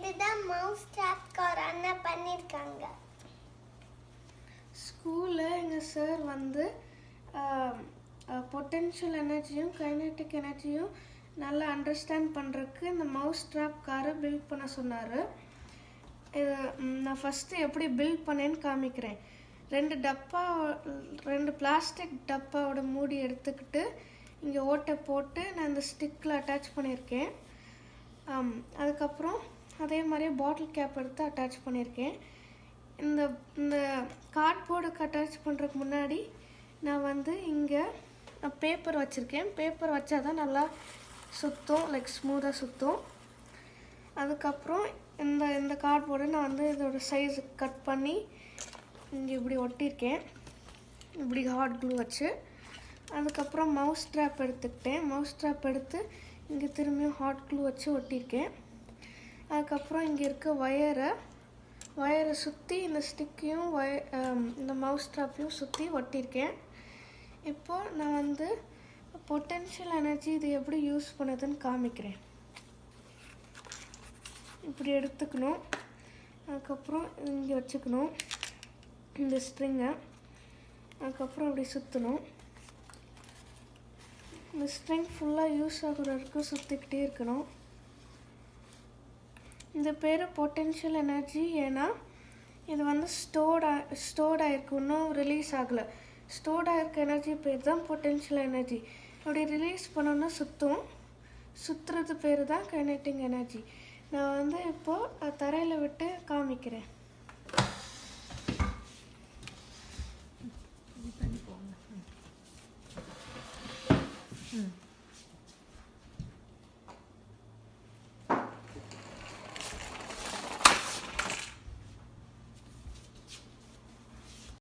இதுதான் mouse drop car அண்ணா பண்ணிருக்காங்க. ஸ்கூல்ல எங்க சார் வந்து பொட்டென்ஷியல் எனர்ஜியும் கைனெட்டிக் எனர்ஜியும் நல்லா அண்டர்ஸ்டாண்ட் பண்ணுறதுக்கு இந்த மவுஸ் ட்ராப் காரை பில்ட் பண்ண சொன்னார். இது நான் ஃபஸ்ட்டு எப்படி பில்ட் பண்ணேன்னு காமிக்கிறேன். ரெண்டு பிளாஸ்டிக் டப்பாவோட மூடி எடுத்துக்கிட்டு இங்கே ஓட்டை போட்டு நான் இந்த ஸ்டிக்கில் அட்டாச் பண்ணியிருக்கேன். அதுக்கப்புறம் அதே மாதிரியே பாட்டில் கேப் எடுத்து அட்டாச் பண்ணியிருக்கேன். இந்த கார்ட்போர்டுக்கு அட்டாச் பண்ணுறதுக்கு முன்னாடி நான் வந்து இங்கே பேப்பர் வச்சுருக்கேன். பேப்பர் வச்சா தான் நல்லா சுற்றும், லைக் ஸ்மூத்தாக சுற்றும். அதுக்கப்புறம் இந்த கார்ட்போர்டை நான் வந்து இதோட சைஸ் கட் பண்ணி இங்கே இப்படி ஒட்டியிருக்கேன், இப்படி ஹாட் க்ளூ வச்சு. அதுக்கப்புறம் மவுஸ் ட்ராப் எடுத்துக்கிட்டேன். மவுஸ் ட்ராப் எடுத்து இங்கே திரும்பியும் ஹாட் க்ளூ வச்சு ஒட்டியிருக்கேன். அதுக்கப்புறம் இங்கே இருக்க வயரை சுற்றி இந்த ஸ்டிக்கையும் இந்த மவுஸ் ட்ராப்பையும் சுற்றி ஒட்டியிருக்கேன். இப்போது நான் வந்து பொட்டென்ஷியல் எனர்ஜி இது எப்படி யூஸ் பண்ணுதுன்னு காமிக்கிறேன். இப்படி எடுத்துக்கணும். அதுக்கப்புறம் இங்கே வச்சுக்கணும் இந்த ஸ்ட்ரிங்கை. அதுக்கப்புறம் அப்படி சுற்றணும். இந்த ஸ்ட்ரிங் ஃபுல்லாக யூஸ் ஆகிற வரைக்கும் சுற்றிக்கிட்டே இருக்கணும். இந்த பேர் பொட்டென்ஷியல் எனர்ஜி. ஏன்னா இது வந்து ஸ்டோர்ட் ஆகிருக்கு, இன்னும் ரிலீஸ் ஆகலை. ஸ்டோர்ட் ஆகிருக்க எனர்ஜி பேர் தான் பொட்டென்ஷியல் எனர்ஜி. அப்படி ரிலீஸ் பண்ணோன்னா சுற்றுறது பேர் தான் கைனெட்டிக் எனர்ஜி. நான் வந்து இப்போது தரையில் விட்டு காமிக்கிறேன். ம்